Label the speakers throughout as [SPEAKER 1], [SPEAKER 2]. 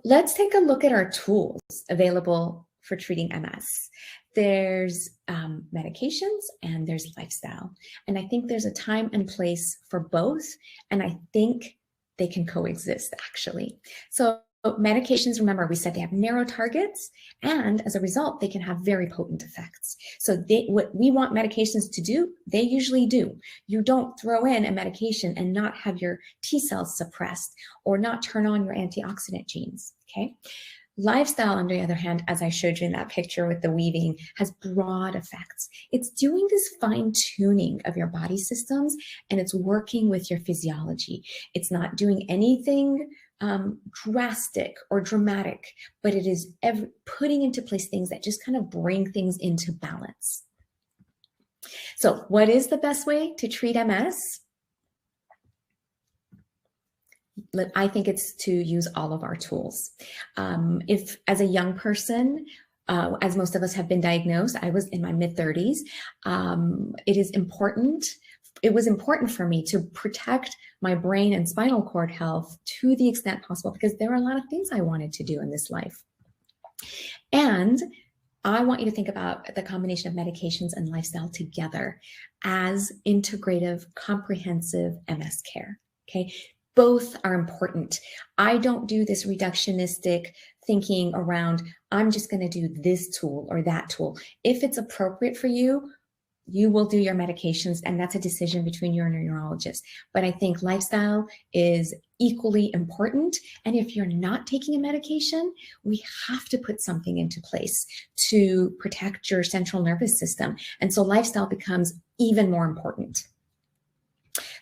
[SPEAKER 1] let's take a look at our tools available for treating MS. There's medications and there's lifestyle. And I think there's a time and place for both. And I think they can coexist, actually. So medications, remember, we said they have narrow targets, and as a result, they can have very potent effects. So what we want medications to do, they usually do. You don't throw in a medication and not have your T cells suppressed or not turn on your antioxidant genes, okay? Lifestyle, on the other hand, as I showed you in that picture with the weaving, has broad effects. It's doing this fine tuning of your body systems, and it's working with your physiology. It's not doing anything drastic or dramatic, but it is putting into place things that just kind of bring things into balance. So what is the best way to treat MS? I think it's to use all of our tools. If as a young person, as most of us have been diagnosed, I was in my mid-30s, it was important for me to protect my brain and spinal cord health to the extent possible, because there were a lot of things I wanted to do in this life. And I want you to think about the combination of medications and lifestyle together as integrative, comprehensive MS care, okay? Both are important. I don't do this reductionistic thinking around, I'm just going to do this tool or that tool. If it's appropriate for you, you will do your medications, and that's a decision between you and your neurologist. But I think lifestyle is equally important. And if you're not taking a medication, we have to put something into place to protect your central nervous system. And so lifestyle becomes even more important.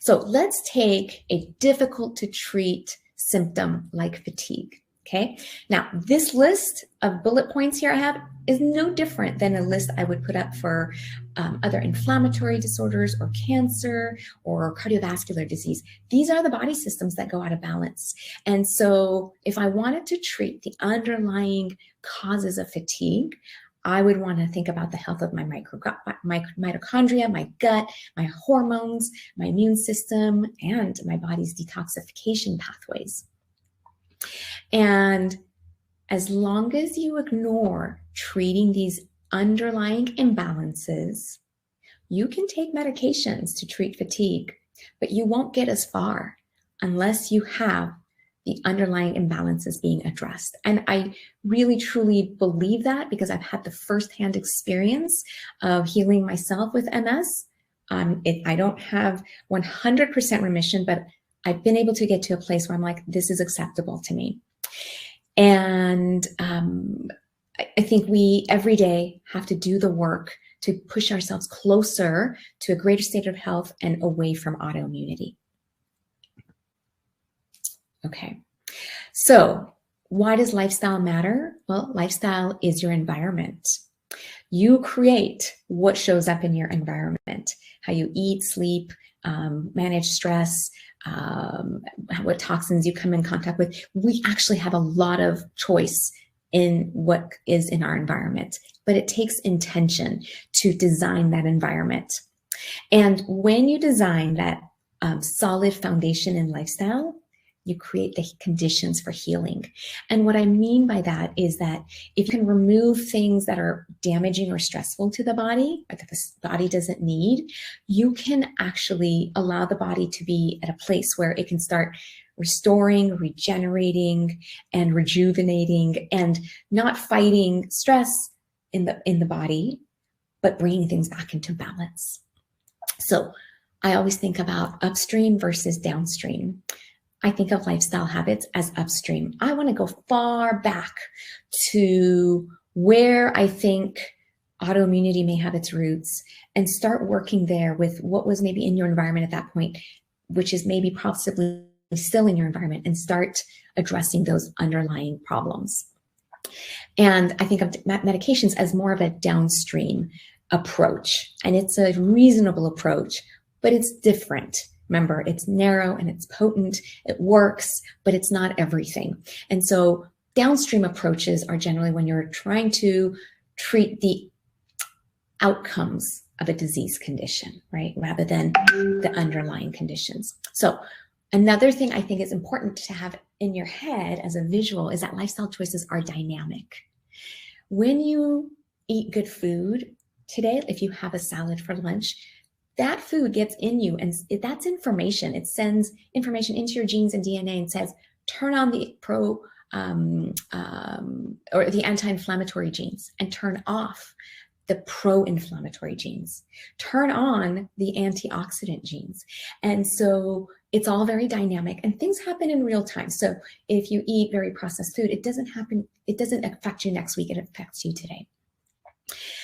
[SPEAKER 1] So let's take a difficult to treat symptom like fatigue. Okay, now this list of bullet points here I have is no different than a list I would put up for other inflammatory disorders or cancer or cardiovascular disease. These are the body systems that go out of balance. And so if I wanted to treat the underlying causes of fatigue, I would want to think about the health of my mitochondria, my gut, my hormones, my immune system, and my body's detoxification pathways. And as long as you ignore treating these underlying imbalances, you can take medications to treat fatigue, but you won't get as far unless you have the underlying imbalances being addressed. And I really, truly believe that because I've had the firsthand experience of healing myself with MS. I don't have 100% remission, but I've been able to get to a place where I'm like, this is acceptable to me. And I think we every day have to do the work to push ourselves closer to a greater state of health and away from autoimmunity. Okay, so why does lifestyle matter? Well, lifestyle is your environment. You create what shows up in your environment, how you eat, sleep, manage stress, what toxins you come in contact with. We actually have a lot of choice in what is in our environment, but it takes intention to design that environment. And when you design that solid foundation in lifestyle, you create the conditions for healing. And what I mean by that is that if you can remove things that are damaging or stressful to the body, or that the body doesn't need, you can actually allow the body to be at a place where it can start restoring, regenerating, and rejuvenating, and not fighting stress in the body, but bringing things back into balance. So I always think about upstream versus downstream. I think of lifestyle habits as upstream. I want to go far back to where I think autoimmunity may have its roots and start working there with what was maybe in your environment at that point, which is maybe possibly still in your environment, and start addressing those underlying problems. And I think of medications as more of a downstream approach, and it's a reasonable approach, but it's different. Remember, it's narrow and it's potent, it works, but it's not everything. And so downstream approaches are generally when you're trying to treat the outcomes of a disease condition, right? Rather than the underlying conditions. So Another thing I think is important to have in your head as a visual is that lifestyle choices are dynamic. When you eat good food today, if you have a salad for lunch, that food gets in you, and that's information. It sends information into your genes and DNA and says, turn on the or the anti-inflammatory genes and turn off the pro-inflammatory genes. Turn on the antioxidant genes. And so it's all very dynamic and things happen in real time. So if you eat very processed food, it doesn't affect you next week, it affects you today.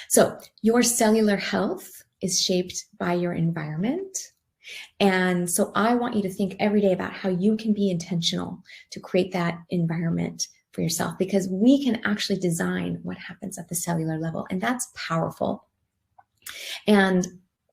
[SPEAKER 1] So your cellular health is shaped by your environment. And so I want you to think every day about how you can be intentional to create that environment for yourself, because we can actually design what happens at the cellular level, and that's powerful. And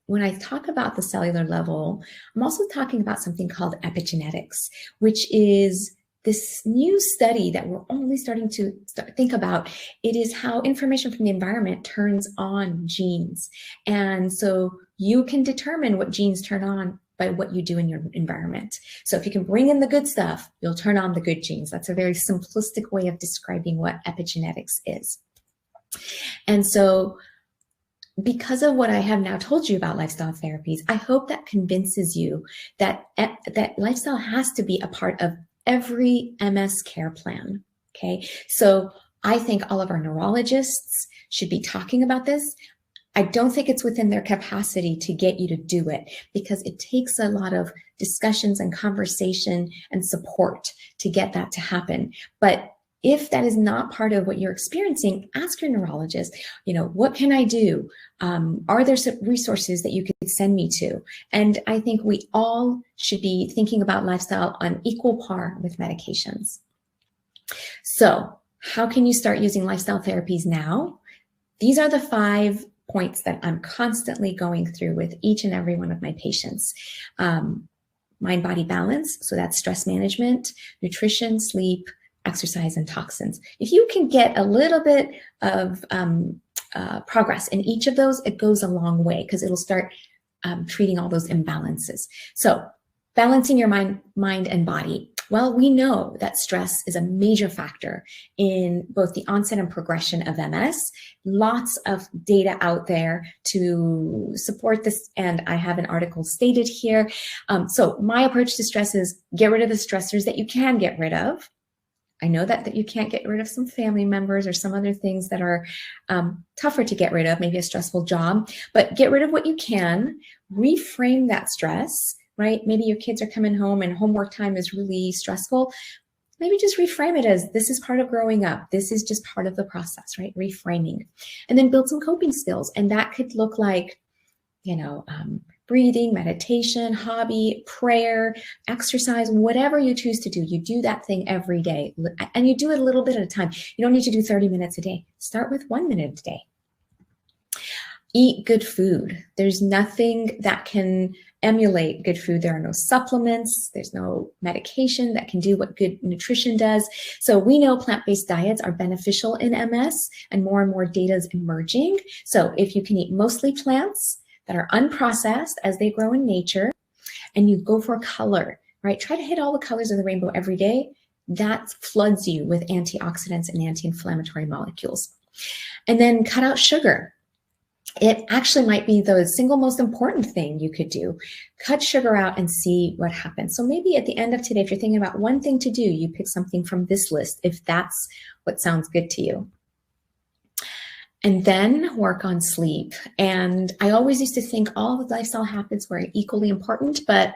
[SPEAKER 1] when I talk about the cellular level, I'm also talking about something called epigenetics, which is this new study that we're only starting to think about. It is how information from the environment turns on genes. And so you can determine what genes turn on by what you do in your environment. So if you can bring in the good stuff, you'll turn on the good genes. That's a very simplistic way of describing what epigenetics is. And so because of what I have now told you about lifestyle therapies, I hope that convinces you that lifestyle has to be a part of every MS care plan, okay? So I think all of our neurologists should be talking about this. I don't think it's within their capacity to get you to do it, because it takes a lot of discussions and conversation and support to get that to happen. But if that is not part of what you're experiencing, ask your neurologist, what can I do? Are there some resources that you could send me to? And I think we all should be thinking about lifestyle on equal par with medications. So how can you start using lifestyle therapies now? These are the 5 points that I'm constantly going through with each and every one of my patients. Mind-body balance, so that's stress management, nutrition, sleep, exercise, and toxins. If you can get a little bit of progress in each of those, it goes a long way, because it'll start treating all those imbalances. So balancing your mind and body. Well, we know that stress is a major factor in both the onset and progression of MS. Lots of data out there to support this, and I have an article stated here. So my approach to stress is get rid of the stressors that you can get rid of. I know that you can't get rid of some family members or some other things that are tougher to get rid of, maybe a stressful job, but get rid of what you can, reframe that stress, right? Maybe your kids are coming home and homework time is really stressful. Maybe just reframe it as, this is part of growing up. This is just part of the process, right? Reframing. And then build some coping skills. And that could look like, breathing, meditation, hobby, prayer, exercise, whatever you choose to do. You do that thing every day, and you do it a little bit at a time. You don't need to do 30 minutes a day. Start with 1 minute a day. Eat good food. There's nothing that can emulate good food. There are no supplements. There's no medication that can do what good nutrition does. So we know plant-based diets are beneficial in MS, and more data is emerging. So if you can eat mostly plants that are unprocessed as they grow in nature, and you go for color, right? Try to hit all the colors of the rainbow every day. That floods you with antioxidants and anti-inflammatory molecules. And then cut out sugar. It actually might be the single most important thing you could do. Cut sugar out and see what happens. So maybe at the end of today, if you're thinking about one thing to do, you pick something from this list, if that's what sounds good to you. And then work on sleep. And I always used to think all the lifestyle habits were equally important, but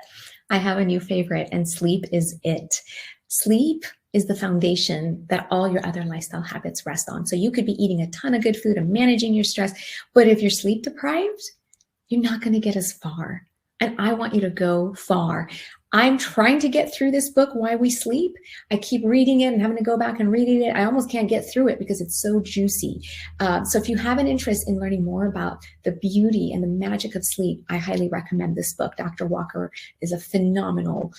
[SPEAKER 1] I have a new favorite, and sleep is it. Sleep is the foundation that all your other lifestyle habits rest on. So you could be eating a ton of good food and managing your stress, but if you're sleep deprived, you're not going to get as far. And I want you to go far. I'm trying to get through this book, Why We Sleep. I keep reading it and having to go back and reading it. I almost can't get through it because it's so juicy. So if you have an interest in learning more about the beauty and the magic of sleep, I highly recommend this book. Dr. Walker is a phenomenal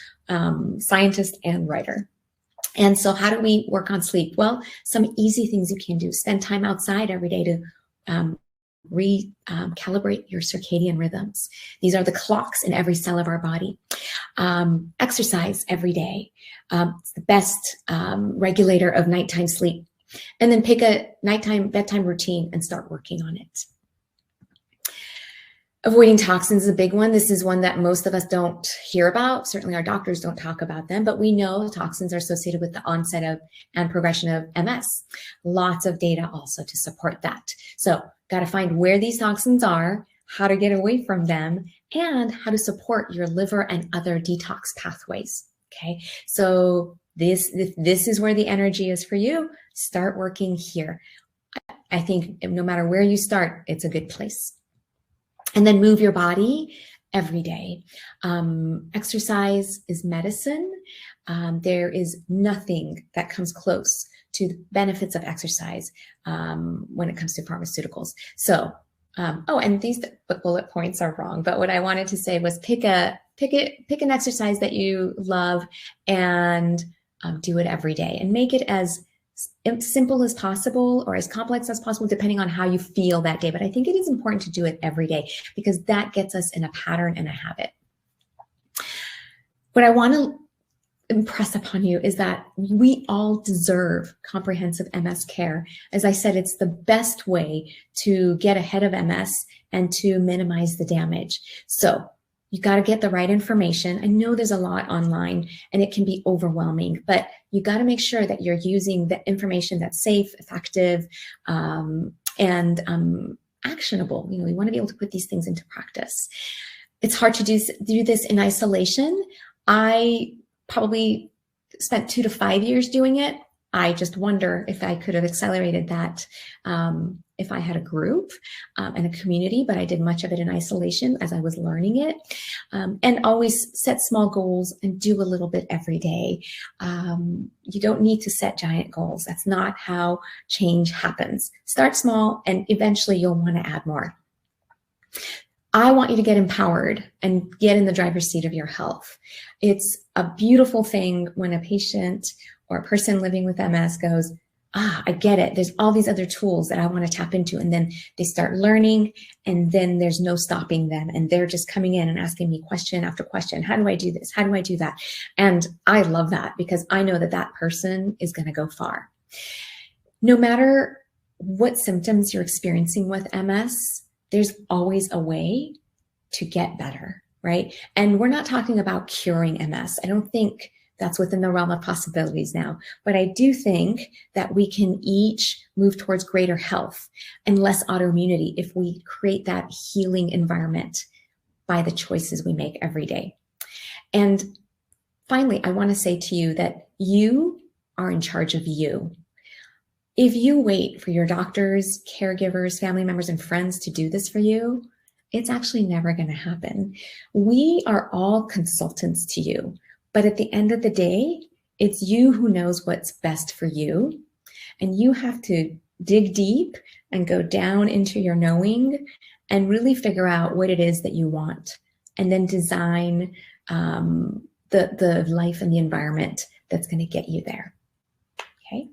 [SPEAKER 1] scientist and writer. And so how do we work on sleep? Well, some easy things you can do. Spend time outside every day to recalibrate your circadian rhythms. These are the clocks in every cell of our body. Exercise every day. It's the best regulator of nighttime sleep. And then pick a nighttime bedtime routine and start working on it. Avoiding toxins is a big one. This is one that most of us don't hear about. Certainly our doctors don't talk about them, but we know toxins are associated with the onset of and progression of MS. Lots of data also to support that. So got to find where these toxins are, how to get away from them, and how to support your liver and other detox pathways. Okay, so this is where the energy is for you. Start working here. I think no matter where you start, it's a good place. And then move your body every day. Exercise is medicine. There is nothing that comes close to the benefits of exercise when it comes to pharmaceuticals. So, and these bullet points are wrong, but what I wanted to say was pick an exercise that you love and do it every day, and make it as simple as possible or as complex as possible, depending on how you feel that day. But I think it is important to do it every day because that gets us in a pattern and a habit. What I want to impress upon you is that we all deserve comprehensive MS care. As I said, it's the best way to get ahead of MS and to minimize the damage. So you got to get the right information. I know there's a lot online and it can be overwhelming, but you got to make sure that you're using the information that's safe, effective, and actionable. You know, we want to be able to put these things into practice. It's hard to do this in isolation. I probably spent 2 to 5 years doing it. I just wonder if I could have accelerated that if I had a group and a community, but I did much of it in isolation as I was learning it. And always set small goals and do a little bit every day. You don't need to set giant goals. That's not how change happens. Start small and eventually you'll want to add more. I want you to get empowered and get in the driver's seat of your health. It's a beautiful thing when a patient or a person living with MS goes, I get it. There's all these other tools that I want to tap into. And then they start learning and then there's no stopping them. And they're just coming in and asking me question after question. How do I do this? How do I do that? And I love that because I know that that person is going to go far. No matter what symptoms you're experiencing with MS, there's always a way to get better, right? And we're not talking about curing MS. I don't think that's within the realm of possibilities now. But I do think that we can each move towards greater health and less autoimmunity if we create that healing environment by the choices we make every day. And finally, I want to say to you that you are in charge of you. If you wait for your doctors, caregivers, family members, and friends to do this for you, it's actually never going to happen. We are all consultants to you. But at the end of the day, it's you who knows what's best for you. And you have to dig deep and go down into your knowing and really figure out what it is that you want. And then design the life and the environment that's going to get you there. Okay.